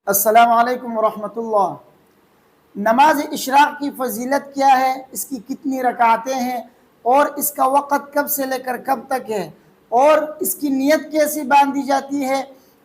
السلام علیکم ورحمۃ اللہ۔ نماز اشراق کی فضیلت کیا ہے، اس کی کتنی رکعتیں ہیں، اور اس کا وقت کب سے لے کر کب تک ہے، اور اس کی نیت کیسے باندھی جاتی ہے،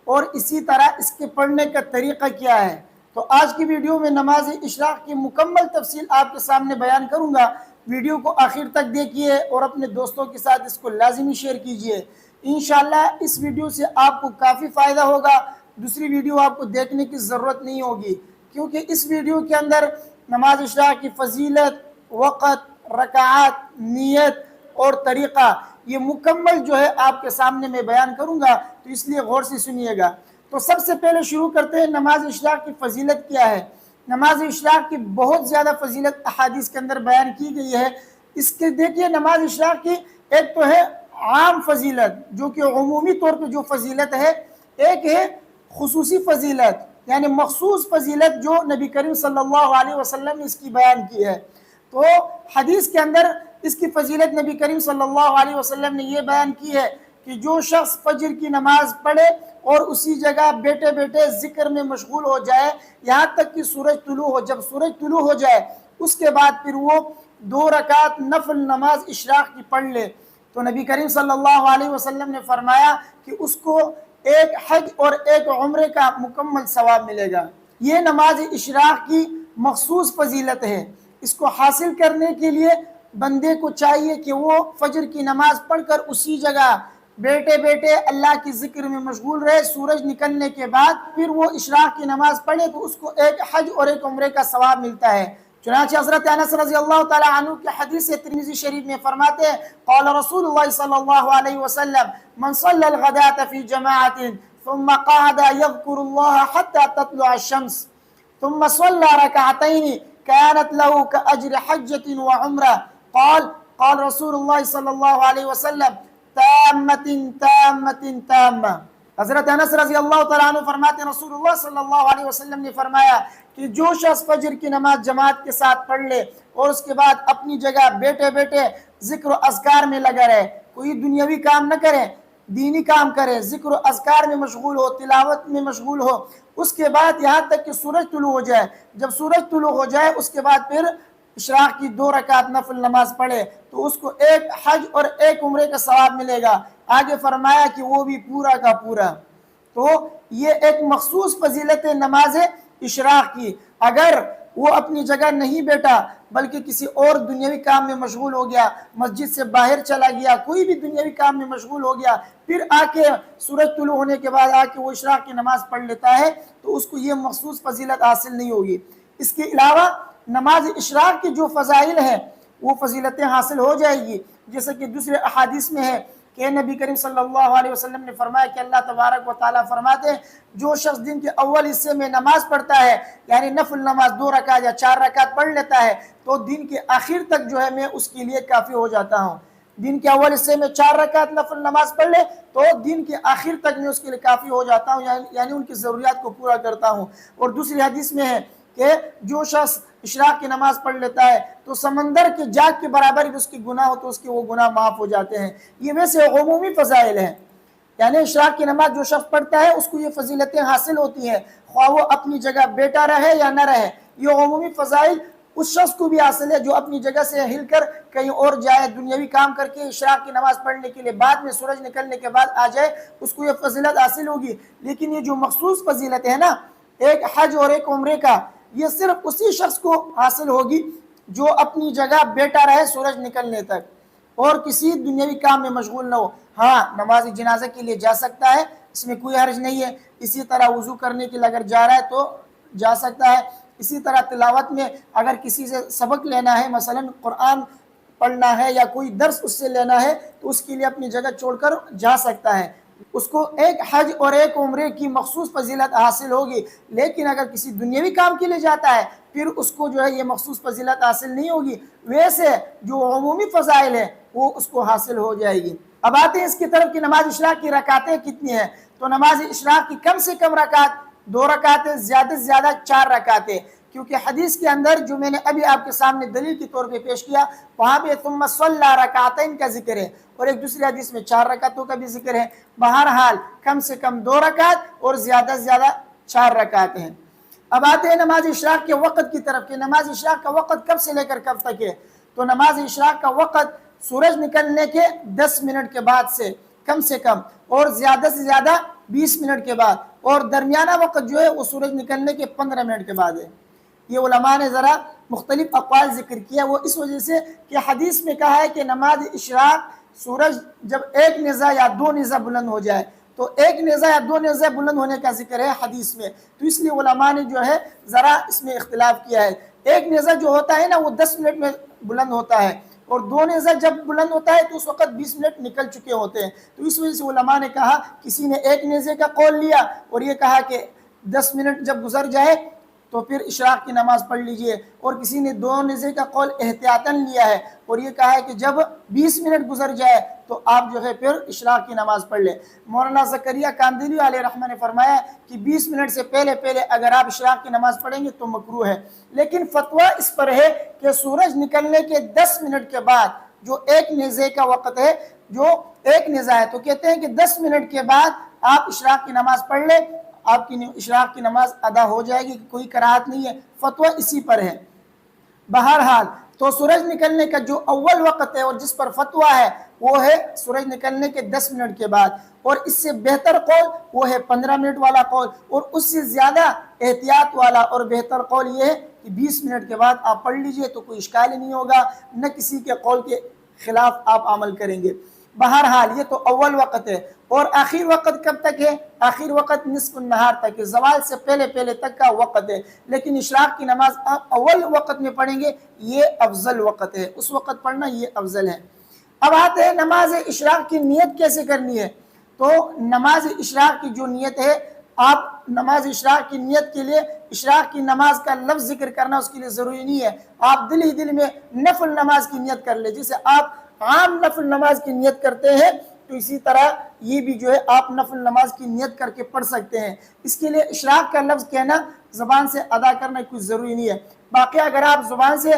اور اسی طرح اس کے پڑھنے کا طریقہ کیا ہے۔ تو آج کی ویڈیو میں نماز اشراق کی مکمل تفصیل آپ کے سامنے بیان کروں گا۔ ویڈیو کو آخر تک دیکھیے اور اپنے دوستوں کے ساتھ اس کو لازمی شیئر کیجیے۔ انشاءاللہ اس ویڈیو سے آپ کو کافی فائدہ ہوگا، دوسری ویڈیو آپ کو دیکھنے کی ضرورت نہیں ہوگی، کیونکہ اس ویڈیو کے اندر نماز اشراق کی فضیلت، وقت، رکعات، نیت اور طریقہ یہ مکمل جو ہے آپ کے سامنے میں بیان کروں گا، تو اس لیے غور سے سنیے گا۔ تو سب سے پہلے شروع کرتے ہیں نماز اشراق کی فضیلت کیا ہے۔ نماز اشراق کی بہت زیادہ فضیلت احادیث کے اندر بیان کی گئی ہے۔ اس کے دیکھیے نماز اشراق کی ایک تو ہے عام فضیلت جو کہ عمومی طور پہ جو فضیلت ہے، ایک ہے خصوصی فضیلت یعنی مخصوص فضیلت جو نبی کریم صلی اللہ علیہ وسلم نے اس کی بیان کی ہے۔ تو حدیث کے اندر اس کی فضیلت نبی کریم صلی اللہ علیہ وسلم نے یہ بیان کی ہے کہ جو شخص فجر کی نماز پڑھے اور اسی جگہ بیٹھے بیٹھے ذکر میں مشغول ہو جائے یہاں تک کہ سورج طلوع ہو، جب سورج طلوع ہو جائے اس کے بعد پھر وہ 2 رکعت نفل نماز اشراق کی پڑھ لے، تو نبی کریم صلی اللہ علیہ وسلم نے فرمایا کہ اس کو ایک حج اور ایک عمرے کا مکمل ثواب ملے گا۔ یہ نماز اشراق کی مخصوص فضیلت ہے۔ اس کو حاصل کرنے کے لیے بندے کو چاہیے کہ وہ فجر کی نماز پڑھ کر اسی جگہ بیٹھے بیٹھے اللہ کی ذکر میں مشغول رہے، سورج نکلنے کے بعد پھر وہ اشراق کی نماز پڑھے تو اس کو ایک حج اور ایک عمرے کا ثواب ملتا ہے۔ چنانچہ حضرت انس رضی اللہ تعالی عنہ کی حدیث ترمذی شریف میں فرماتے ہیں قال رسول اللہ صلی اللہ علیہ وسلم من صلى الغداة في جماعة ثم قعد يذكر الله حتى تطلع الشمس ثم صلى ركعتين كانت له كأجر حجة وعمرة قال رسول الله صلى الله عليه وسلم تامة تامة تامة۔ حضرت انس رضی اللہ تعالیٰ عنہ فرماتے ہیں رسول اللہ صلی اللہ علیہ وسلم نے فرمایا کہ جو شخص فجر کی نماز جماعت کے ساتھ پڑھ لے اور اس کے بعد اپنی جگہ بیٹھے بیٹھے ذکر و اذکار میں لگا رہے، کوئی دنیاوی کام نہ کرے، دینی کام کرے، ذکر و اذکار میں مشغول ہو، تلاوت میں مشغول ہو، اس کے بعد یہاں تک کہ سورج طلوع ہو جائے، جب سورج طلوع ہو جائے اس کے بعد پھر اشراق کی 2 رکعت نفل نماز پڑھے تو اس کو ایک حج اور ایک عمرے کا ثواب ملے گا۔ آگے فرمایا کہ وہ بھی پورا کا پورا۔ تو یہ ایک مخصوص فضیلت نماز اشراق کی۔ اگر وہ اپنی جگہ نہیں بیٹھا بلکہ کسی اور دنیاوی کام میں مشغول ہو گیا، مسجد سے باہر چلا گیا، کوئی بھی دنیاوی کام میں مشغول ہو گیا، پھر آ کے سورج طلوع ہونے کے بعد آ کے وہ اشراق کی نماز پڑھ لیتا ہے تو اس کو یہ مخصوص فضیلت حاصل نہیں ہوگی۔ اس کے علاوہ نماز اشراق کی جو فضائل ہیں وہ فضیلتیں حاصل ہو جائے گی، جیسے کہ دوسرے احادیث میں ہے کہ نبی کریم صلی اللہ علیہ وسلم نے فرمایا کہ اللہ تبارک و تعالیٰ فرماتے ہیں جو شخص دن کے اول حصے میں نماز پڑھتا ہے یعنی نفل نماز 2 رکعت یا 4 رکعت پڑھ لیتا ہے تو دن کے آخر تک جو ہے میں اس کے لیے کافی ہو جاتا ہوں۔ دن کے اول حصے میں 4 رکعت نفل نماز پڑھ لے تو دن کے آخر تک میں اس کے لیے کافی ہو جاتا ہوں، یعنی ان کی ضروریات کو پورا کرتا ہوں۔ اور دوسری حدیث میں ہے کہ جو شخص اشراق کی نماز پڑھ لیتا ہے تو سمندر کے جاگ کے برابر بھی اس کی گناہ ہو تو اس کے وہ گناہ معاف ہو جاتے ہیں۔ یہ ویسے عمومی فضائل ہیں، یعنی اشراق کی نماز جو شخص پڑھتا ہے اس کو یہ فضیلتیں حاصل ہوتی ہیں، خواہ وہ اپنی جگہ بیٹھا رہے یا نہ رہے۔ یہ عمومی فضائل اس شخص کو بھی حاصل ہے جو اپنی جگہ سے ہل کر کہیں اور جائے، دنیاوی کام کر کے اشراق کی نماز پڑھنے کے لیے بعد میں سورج نکلنے کے بعد آ جائے، اس کو یہ فضیلت حاصل ہوگی۔ لیکن یہ جو مخصوص فضیلت ہے نا، ایک حج اور ایک عمرے کا، یہ صرف اسی شخص کو حاصل ہوگی جو اپنی جگہ بیٹھا رہے سورج نکلنے تک اور کسی دنیاوی کام میں مشغول نہ ہو۔ ہاں، نماز جنازہ کے لیے جا سکتا ہے، اس میں کوئی حرج نہیں ہے۔ اسی طرح وضو کرنے کے لیے اگر جا رہا ہے تو جا سکتا ہے۔ اسی طرح تلاوت میں اگر کسی سے سبق لینا ہے، مثلا قرآن پڑھنا ہے یا کوئی درس اس سے لینا ہے تو اس کے لیے اپنی جگہ چھوڑ کر جا سکتا ہے، اس کو ایک حج اور ایک عمرے کی مخصوص فضیلت حاصل ہوگی۔ لیکن اگر کسی دنیاوی کام کے لیے جاتا ہے پھر اس کو جو ہے یہ مخصوص فضیلت حاصل نہیں ہوگی، ویسے جو عمومی فضائل ہیں وہ اس کو حاصل ہو جائے گی۔ اب آتے ہیں اس کی طرف کہ نماز اشراق کی رکعتیں کتنی ہیں۔ تو نماز اشراق کی کم سے کم رکعت 2 رکعتیں، زیادہ سے زیادہ 4 رکعتیں، کیونکہ حدیث کے اندر جو میں نے ابھی آپ کے سامنے دلیل کے طور پہ پیش کیا وہاں پہ ثم صلی رکعتین کا ذکر ہے اور ایک دوسری حدیث میں 4 رکعتوں کا بھی ذکر ہے۔ بہرحال کم سے کم 2 رکعت اور زیادہ سے زیادہ 4 رکعتیں ہیں۔ اب آتے ہیں نماز اشراق کے وقت کی طرف کہ نماز اشراق کا وقت کب سے لے کر کب تک ہے۔ تو نماز اشراق کا وقت سورج نکلنے کے 10 منٹ کے بعد سے کم اور زیادہ سے زیادہ 20 منٹ کے بعد، اور درمیانہ وقت جو ہے وہ سورج نکلنے کے 15 منٹ کے بعد ہے۔ یہ علماء نے ذرا مختلف اقوال ذکر کیا، وہ اس وجہ سے کہ حدیث میں کہا ہے کہ نماز اشراق سورج جب 1 نیزہ یا 2 نیزہ بلند ہو جائے، تو 1 نیزہ یا 2 نیزہ بلند ہونے کا ذکر ہے حدیث میں، تو اس لیے علماء نے جو ہے ذرا اس میں اختلاف کیا ہے۔ 1 نیزہ جو ہوتا ہے نا وہ 10 منٹ میں بلند ہوتا ہے، اور 2 نیزہ جب بلند ہوتا ہے تو اس وقت 20 منٹ نکل چکے ہوتے ہیں، تو اس وجہ سے علماء نے کہا، کسی نے 1 نیزے کا قول لیا اور یہ کہا کہ 10 منٹ جب گزر جائے تو پھر اشراق کی نماز پڑھ لیجئے، اور کسی نے 2 نیزے کا قول احتیاطاً لیا ہے اور یہ کہا ہے کہ جب 20 منٹ گزر جائے تو آپ جو ہے پھر اشراق کی نماز پڑھ لیں۔ مولانا زکریا کاندھلی علیہ رحمہ نے فرمایا کہ 20 منٹ سے پہلے اگر آپ اشراق کی نماز پڑھیں گے تو مکروہ ہے، لیکن فتویٰ اس پر ہے کہ سورج نکلنے کے 10 منٹ کے بعد جو 1 نیزے کا وقت ہے، جو 1 نیزہ ہے، تو کہتے ہیں کہ 10 منٹ کے بعد آپ اشراق کی نماز پڑھ لیں، آپ کی اشراق کی نماز ادا ہو جائے گی، کوئی کراہت نہیں ہے، فتویٰ اسی پر ہے۔ بہرحال تو سورج نکلنے کا جو اول وقت ہے اور جس پر فتویٰ ہے وہ ہے سورج نکلنے کے 10 منٹ کے بعد، اور اس سے بہتر قول وہ ہے 15 منٹ والا قول، اور اس سے زیادہ احتیاط والا اور بہتر قول یہ ہے کہ 20 منٹ کے بعد آپ پڑھ لیجئے تو کوئی اشکال ہی نہیں ہوگا، نہ کسی کے قول کے خلاف آپ عمل کریں گے۔ بہرحال یہ تو اول وقت ہے، اور آخر وقت کب تک ہے؟ آخر وقت نصف النہار تک ہے، زوال سے پہلے تک کا وقت ہے، لیکن اشراق کی نماز آپ اول وقت میں پڑھیں گے، یہ افضل وقت ہے، اس وقت پڑھنا یہ افضل ہے۔ اب آتے ہیں نماز اشراق کی نیت کیسے کرنی ہے۔ تو نماز اشراق کی جو نیت ہے، آپ نماز اشراق کی نیت کے لیے اشراق کی نماز کا لفظ ذکر کرنا اس کے لیے ضروری نہیں ہے، آپ دل ہی دل میں نفل نماز کی نیت کر لیں، جسے آپ عام نفل نماز کی نیت کرتے ہیں تو اسی طرح یہ بھی جو ہے آپ نفل نماز کی نیت کر کے پڑھ سکتے ہیں۔ اس کے لیے اشراق کا لفظ کہنا، زبان سے ادا کرنا کچھ ضروری نہیں ہے، باقی اگر آپ زبان سے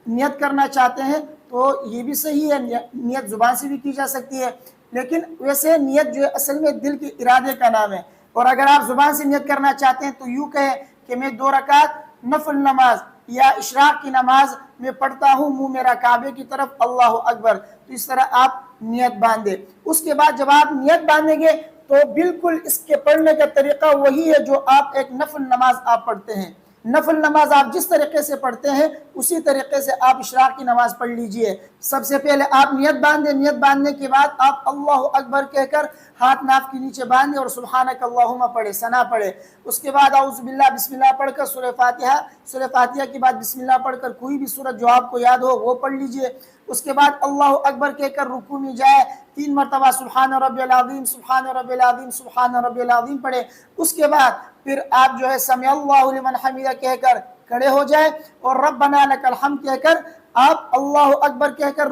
نیت کرنا چاہتے ہیں تو یہ بھی صحیح ہے، نیت زبان سے بھی کی جا سکتی ہے، لیکن ویسے نیت جو ہے اصل میں دل کے ارادے کا نام ہے، اور اگر آپ زبان سے نیت کرنا چاہتے ہیں تو یوں کہیں کہ میں 2 رکعت نفل نماز یا اشراق کی نماز میں پڑھتا ہوں، منہ میرا کعبے کی طرف، اللہ اکبر، تو اس طرح آپ نیت باندھیں۔ اس کے بعد جب آپ نیت باندھیں گے تو بالکل اس کے پڑھنے کا طریقہ وہی ہے جو آپ ایک نفل نماز آپ پڑھتے ہیں، نفل نماز آپ جس طریقے سے پڑھتے ہیں اسی طریقے سے آپ اشراق کی نماز پڑھ لیجئے۔ سب سے پہلے آپ نیت باندھیں، نیت باندھنے کے بعد آپ اللہ اکبر کہہ کر ہاتھ ناف کے نیچے باندھیں اور سبحانک اللہم پڑھے، ثنا پڑھے، اس کے بعد اعوذ باللہ بسم اللہ پڑھ کر سورہ فاتحہ کے بعد بسم اللہ پڑھ کر کوئی بھی سورت جو آپ کو یاد ہو وہ پڑھ لیجئے۔ اس کے بعد اللہ اکبر کہہ کر رکوع میں جائے، 3 مرتبہ سبحان ربی العظیم سبحان ربی العظیم سبحان ربی العظیم پڑھے۔ اس کے بعد پھر آپ جو ہے سمع اللہ لمن حمیدہ کہہ کر کھڑے ہو جائے اور ربنا لک الحمد کہہ کر آپ اللہ اکبر کہہ کر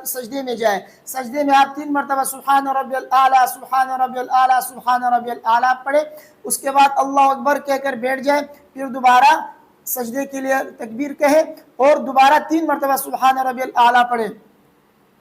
سجدے میں جائیں، سجدے میں آپ 3 مرتبہ سبحان ربی الاعلیٰ سبحان ربی الاعلیٰ سبحان ربی الاعلیٰ پڑھے۔ اس کے بعد اللہ اکبر کہہ کر بیٹھ جائیں، پھر دوبارہ سجدے کے لیے تکبیر کہیں اور دوبارہ 3 مرتبہ سبحان ربی الاعلیٰ پڑھیں۔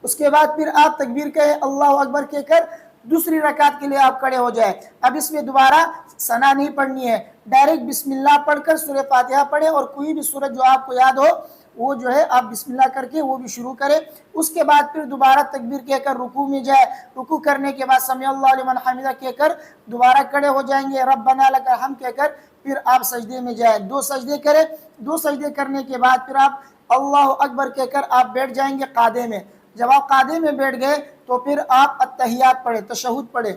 اس کے بعد پھر آپ تکبیر کہیں، اللہ اکبر کہہ کر دوسری رکعت کے لیے آپ کھڑے ہو جائیں۔ اب اس میں دوبارہ ثنا نہیں پڑھنی ہے، ڈائریکٹ بسم اللہ پڑھ کر سورہ فاتحہ پڑھیں اور کوئی بھی سورت جو آپ کو یاد ہو وہ جو ہے آپ بسم اللہ کر کے وہ بھی شروع کریں۔ اس کے بعد پھر دوبارہ تکبیر کہہ کر رکوع میں جائے، رکوع کرنے کے بعد سمع اللہ لمن حمیدہ کہہ کر دوبارہ کھڑے ہو جائیں گے، ربنا لک الحمد کہہ کر پھر آپ سجدے میں جائیں، 2 سجدے کریں، 2 سجدے کرنے کے بعد پھر آپ اللہ اکبر کہہ کر آپ بیٹھ جائیں گے قعدے میں۔ جب آپ قعدے میں بیٹھ گئے تو پھر آپ التحیات پڑھیں، تشہد پڑھیں،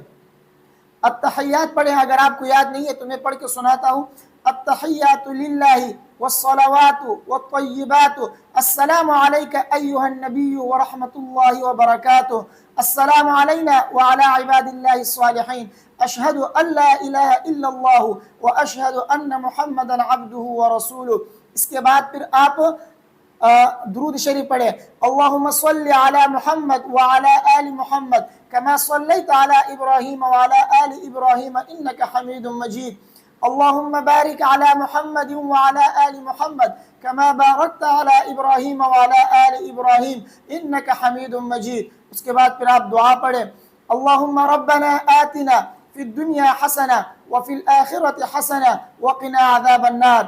التحیات پڑھیں، اگر آپ کو یاد نہیں ہے تو میں پڑھ کے سناتا ہوں۔ التحیات للہ والصلوات والطیبات السلام علیک ایہا النبی ورحمۃ اللہ وبرکاتہ، السلام علینا وعلی عباد اللہ الصالحین، اشہد ان لا الہ الا اللہ واشہد ان محمدا عبدہ ورسولہ۔ اس کے بعد پھر آپ درود شریف پڑھیں، اللہم صلی علی محمد وعلی آل محمد کما صلیت علی ابراہیم وعلی آل ابراہیم انک حمید مجید، اللہم بارک علی محمد وعلی آل محمد کما بارکت علی ابراہیم وعلی آل ابراہیم انک حمید مجید۔ اس کے بعد پھر آپ دعا پڑھیں، اللہم ربنا آتنا فی الدنیا حسنہ وفی الآخرۃ حسنہ وقنا عذاب النار۔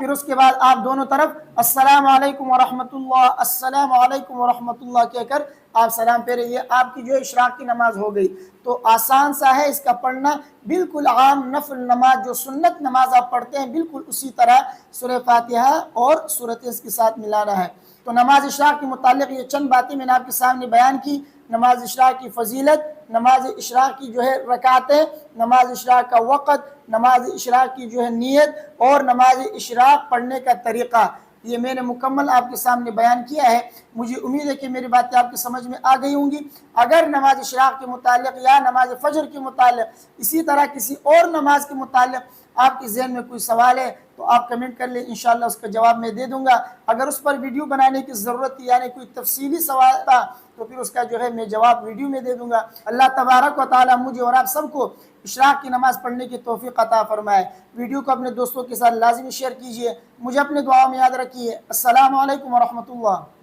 پھر اس کے بعد آپ دونوں طرف السلام علیکم ورحمۃ اللہ، السلام علیکم ورحمۃ اللہ کہہ کر آپ سلام پھیریں۔ یہ آپ کی جو اشراق کی نماز ہو گئی۔ تو آسان سا ہے اس کا پڑھنا، بالکل عام نفل نماز جو سنت نماز آپ پڑھتے ہیں بالکل اسی طرح سورہ فاتحہ اور سورۃ اس کے ساتھ ملانا ہے۔ تو نماز اشراق کے متعلق یہ چند باتیں میں نے آپ کے سامنے بیان کی۔ نماز اشراق کی فضیلت، نماز اشراق کی جو ہے رکعتیں، نماز اشراق کا وقت، نماز اشراق کی جو ہے نیت اور نماز اشراق پڑھنے کا طریقہ، یہ میں نے مکمل آپ کے سامنے بیان کیا ہے۔ مجھے امید ہے کہ میری باتیں آپ کی سمجھ میں آ گئی ہوں گی۔ اگر نماز اشراق کے متعلق یا نماز فجر کے متعلق اسی طرح کسی اور نماز کے متعلق آپ کے ذہن میں کوئی سوال ہے تو آپ کمنٹ کر لیں، انشاءاللہ اس کا جواب میں دے دوں گا۔ اگر اس پر ویڈیو بنانے کی ضرورت تھی، یعنی کوئی تفصیلی سوال تھا، تو پھر اس کا جو ہے میں جواب ویڈیو میں دے دوں گا۔ اللہ تبارک و تعالی مجھے اور آپ سب کو اشراق کی نماز پڑھنے کی توفیق عطا فرمائے۔ ویڈیو کو اپنے دوستوں کے ساتھ لازمی شیئر کیجئے۔ مجھے اپنے دعاؤں میں یاد رکھیے۔ السلام علیکم ورحمۃ اللہ۔